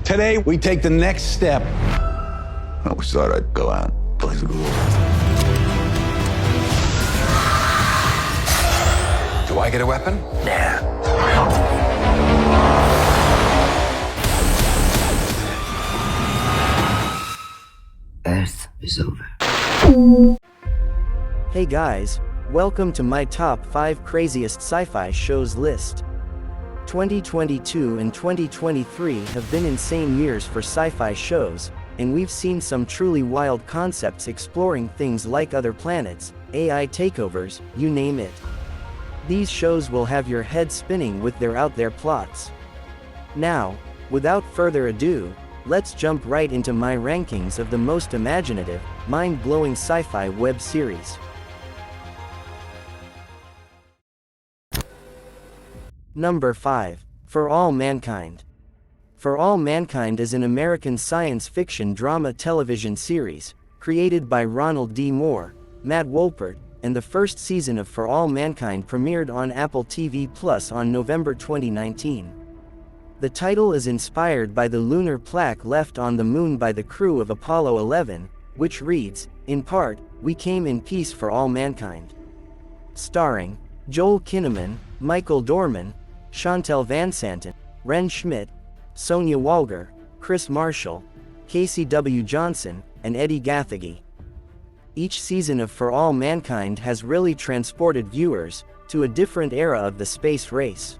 Today, we take the next step. I always thought I'd go out, play the glory. Do I get a weapon? Nah. Earth is over. Hey guys, welcome to my top 5 craziest sci-fi shows list. 2022 and 2023 have been insane years for sci-fi shows, and we've seen some truly wild concepts exploring things like other planets, AI takeovers, you name it. These shows will have your head spinning with their out-there plots. Now, without further ado, let's jump right into my rankings of the most imaginative, mind-blowing sci-fi web series. Number 5. For All Mankind. For All Mankind is an American science fiction drama television series, created by Ronald D. Moore, Matt Wolpert, and the first season of For All Mankind premiered on Apple TV Plus on November 2019. The title is inspired by the lunar plaque left on the moon by the crew of Apollo 11, which reads, in part, "We came in peace for all mankind." Starring Joel Kinnaman, Michael Dorman, Chantel Van Santen, Ren Schmidt, Sonia Walger, Chris Marshall, Casey W. Johnson, and Eddie Gathegi. Each season of For All Mankind has really transported viewers to a different era of the space race.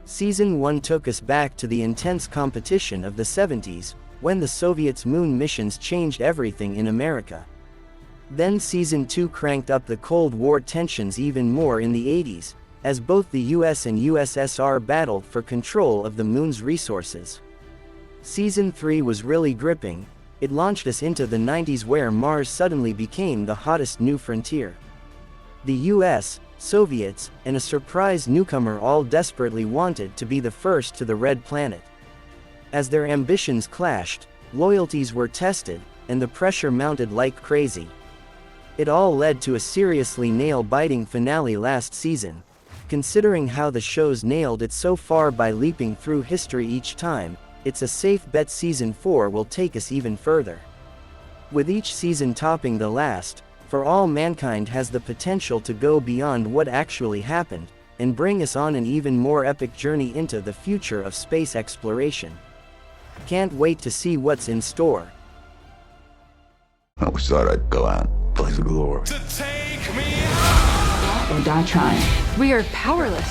Season 1 took us back to the intense competition of the 70s, when the Soviets' moon missions changed everything in America. Then Season 2 cranked up the Cold War tensions even more in the 80s, as both the US and USSR battled for control of the moon's resources. Season 3 was really gripping. It launched us into the 90s where Mars suddenly became the hottest new frontier. The US, Soviets, and a surprise newcomer all desperately wanted to be the first to the Red Planet. As their ambitions clashed, loyalties were tested, and the pressure mounted like crazy. It all led to a seriously nail-biting finale last season. Considering how the show's nailed it so far by leaping through history each time, it's a safe bet Season 4 will take us even further. With each season topping the last, For All Mankind has the potential to go beyond what actually happened, and bring us on an even more epic journey into the future of space exploration. Can't wait to see what's in store. I always thought I'd go out, play the glory. To take me out. Or die trying. We are powerless.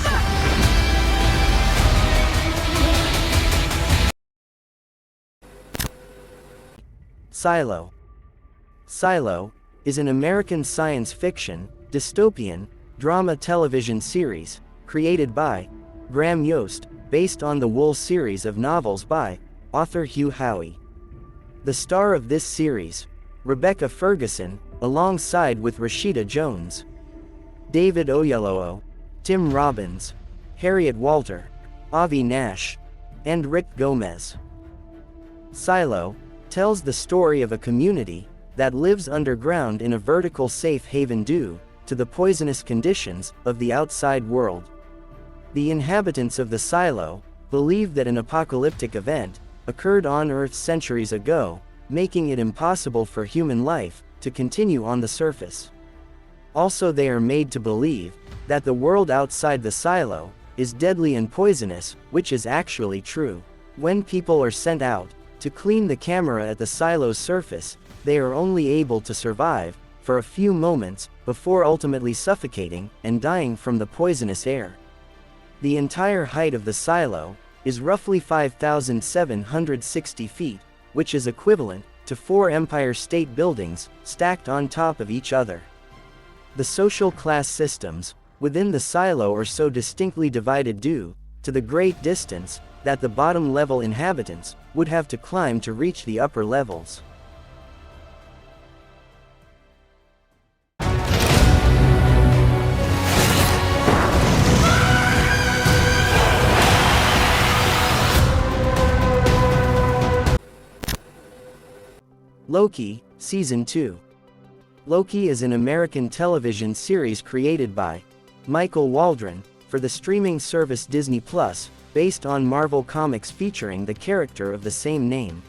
Silo. Silo is an American science fiction, dystopian, drama television series, created by Graham Yost, based on the Wool series of novels by author Hugh Howey. The star of this series, Rebecca Ferguson, alongside with Rashida Jones, David Oyelowo, Tim Robbins, Harriet Walter, Avi Nash, and Rick Gomez. Silo tells the story of a community that lives underground in a vertical safe haven due to the poisonous conditions of the outside world. The inhabitants of the silo believe that an apocalyptic event occurred on Earth centuries ago, making it impossible for human life to continue on the surface. Also, they are made to believe that the world outside the silo is deadly and poisonous, which is actually true. When people are sent out to clean the camera at the silo's surface, they are only able to survive for a few moments before ultimately suffocating and dying from the poisonous air. The entire height of the silo is roughly 5,760 feet, which is equivalent to 4 Empire State Buildings stacked on top of each other. The social class systems within the silo are so distinctly divided due to the great distance that the bottom-level inhabitants would have to climb to reach the upper levels. Loki, Season 2. Loki is an American television series created by Michael Waldron for the streaming service Disney+, based on Marvel Comics featuring the character of the same name.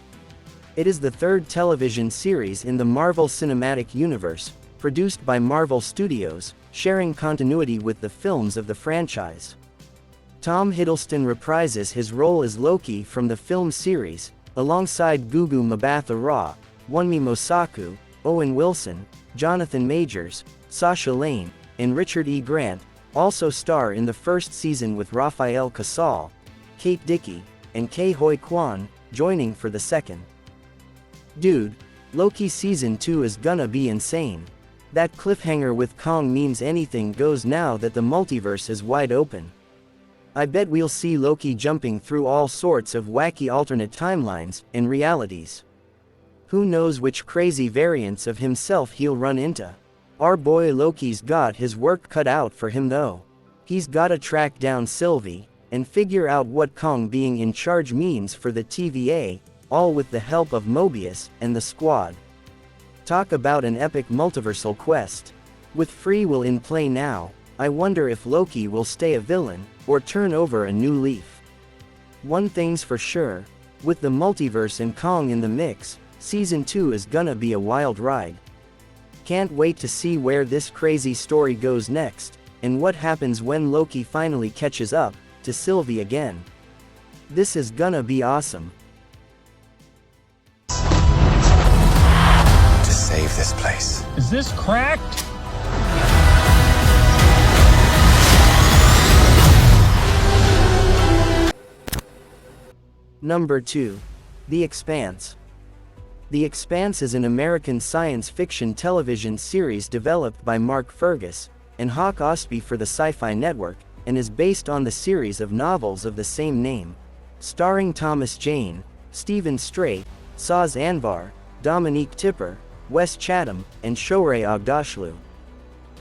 It is the third television series in the Marvel Cinematic Universe, produced by Marvel Studios, sharing continuity with the films of the franchise. Tom Hiddleston reprises his role as Loki from the film series, alongside Gugu Mbatha-Raw, Wunmi Mosaku, Owen Wilson, Jonathan Majors, Sasha Lane, and Richard E. Grant, also star in the first season with Rafael Casal, Kate Dickie, and Ke Huy Quan, joining for the second. Dude, Loki Season 2 is gonna be insane. That cliffhanger with Kong means anything goes now that the multiverse is wide open. I bet we'll see Loki jumping through all sorts of wacky alternate timelines and realities. Who knows which crazy variants of himself he'll run into. Our boy Loki's got his work cut out for him though. He's gotta track down Sylvie, and figure out what Kong being in charge means for the TVA, all with the help of Mobius and the Squad. Talk about an epic multiversal quest. With free will in play now, I wonder if Loki will stay a villain, or turn over a new leaf. One thing's for sure, with the multiverse and Kong in the mix, Season 2 is gonna be a wild ride. Can't wait to see where this crazy story goes next, and what happens when Loki finally catches up to Sylvie again. This is gonna be awesome. To save this place. Is this cracked? Number 2. The Expanse. The Expanse is an American science fiction television series developed by Mark Fergus and Hawk Ostby for the Sci-Fi Network, and is based on the series of novels of the same name. Starring Thomas Jane, Stephen Strait, Saz Anvar, Dominique Tipper, Wes Chatham, and Shohreh Aghdashloo.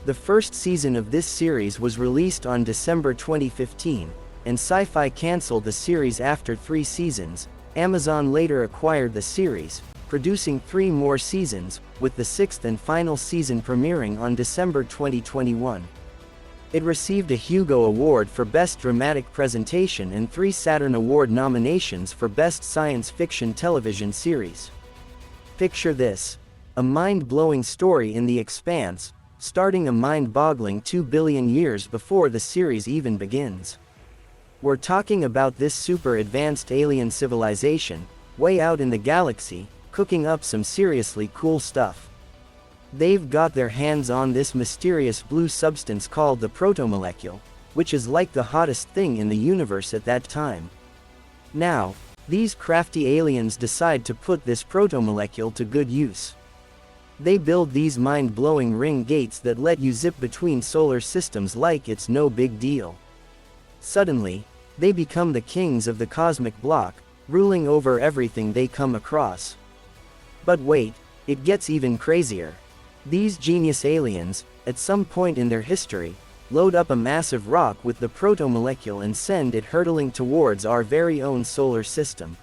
The first season of this series was released on December 2015, and Sci-Fi canceled the series after 3 seasons. Amazon later acquired the series, producing 3 more seasons, with the 6th and final season premiering on December 2021. It received a Hugo Award for Best Dramatic Presentation and 3 Saturn Award nominations for Best Science Fiction Television Series. Picture this: a mind-blowing story in The Expanse, starting a mind-boggling 2 billion years before the series even begins. We're talking about this super advanced alien civilization, way out in the galaxy, cooking up some seriously cool stuff. They've got their hands on this mysterious blue substance called the protomolecule, which is like the hottest thing in the universe at that time. Now, these crafty aliens decide to put this protomolecule to good use. They build these mind-blowing ring gates that let you zip between solar systems like it's no big deal. Suddenly, they become the kings of the cosmic block, ruling over everything they come across. But wait, it gets even crazier. These genius aliens, at some point in their history, load up a massive rock with the protomolecule and send it hurtling towards our very own solar system.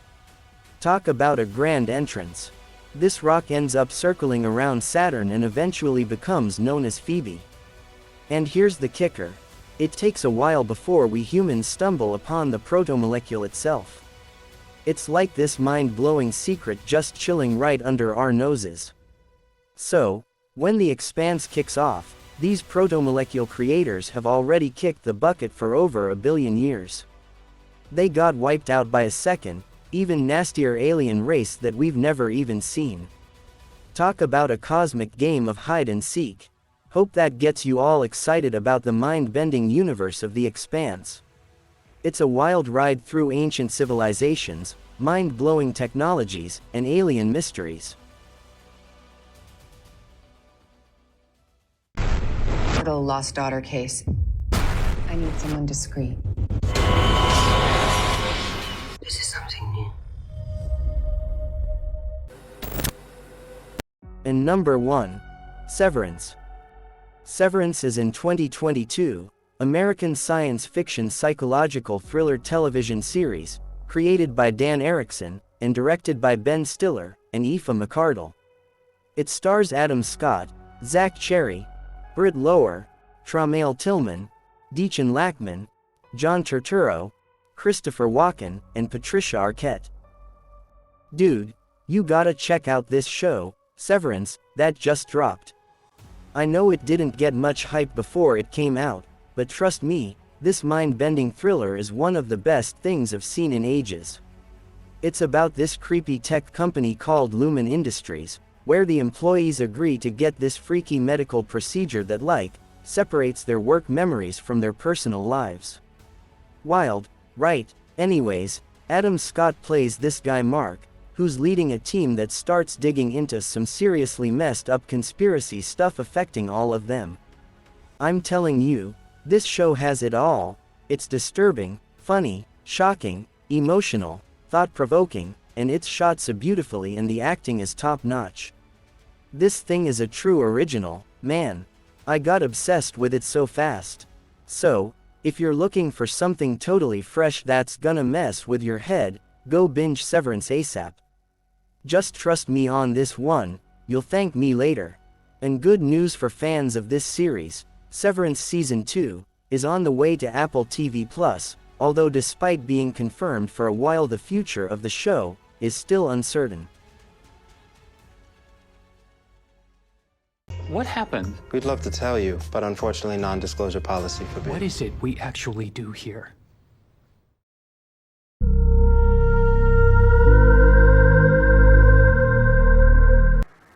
Talk about a grand entrance. This rock ends up circling around Saturn and eventually becomes known as Phoebe. And here's the kicker. It takes a while before we humans stumble upon the protomolecule itself. It's like this mind-blowing secret just chilling right under our noses. So, when The Expanse kicks off, these protomolecule creators have already kicked the bucket for over 1 billion years. They got wiped out by a second, even nastier alien race that we've never even seen. Talk about a cosmic game of hide and seek. Hope that gets you all excited about the mind-bending universe of The Expanse. It's a wild ride through ancient civilizations, mind-blowing technologies, and alien mysteries. Little lost daughter case. I need someone discreet. This is something new. And number 1. Severance. Severance is an 2022 American science fiction psychological thriller television series, created by Dan Erickson, and directed by Ben Stiller and Aoife McArdle. It stars Adam Scott, Zach Cherry, Britt Lower, Tramail Tillman, Deacon Lackman, John Turturro, Christopher Walken, and Patricia Arquette. Dude, you gotta check out this show, Severance, that just dropped. I know it didn't get much hype before it came out, but trust me, this mind-bending thriller is one of the best things I've seen in ages. It's about this creepy tech company called Lumen Industries, where the employees agree to get this freaky medical procedure that separates their work memories from their personal lives. Wild, right? Anyways, Adam Scott plays this guy Mark, who's leading a team that starts digging into some seriously messed up conspiracy stuff affecting all of them. I'm telling you, this show has it all. It's disturbing, funny, shocking, emotional, thought-provoking, and it's shot so beautifully and the acting is top-notch. This thing is a true original, man. I got obsessed with it so fast. So, if you're looking for something totally fresh that's gonna mess with your head, go binge Severance ASAP. Just trust me on this one, you'll thank me later. And good news for fans of this series, Severance Season 2 is on the way to Apple TV+, although despite being confirmed for a while, the future of the show is still uncertain. What happened? We'd love to tell you, but unfortunately non-disclosure policy forbids. What is it we actually do here?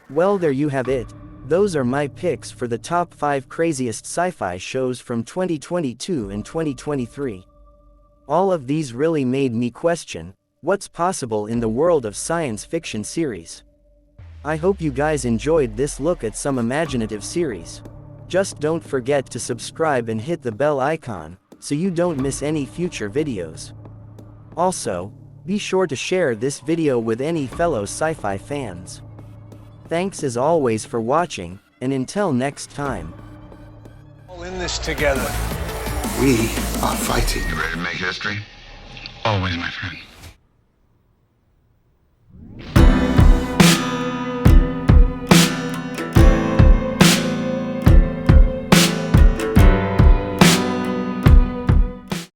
Well, there you have it. Those are my picks for the top 5 craziest sci-fi shows from 2022 and 2023. All of these really made me question what's possible in the world of science fiction series. I hope you guys enjoyed this look at some imaginative series. Just don't forget to subscribe and hit the bell icon, so you don't miss any future videos. Also, be sure to share this video with any fellow sci-fi fans. Thanks as always for watching, and until next time. All in this together. We are fighting. You ready to make history? Always, my friend.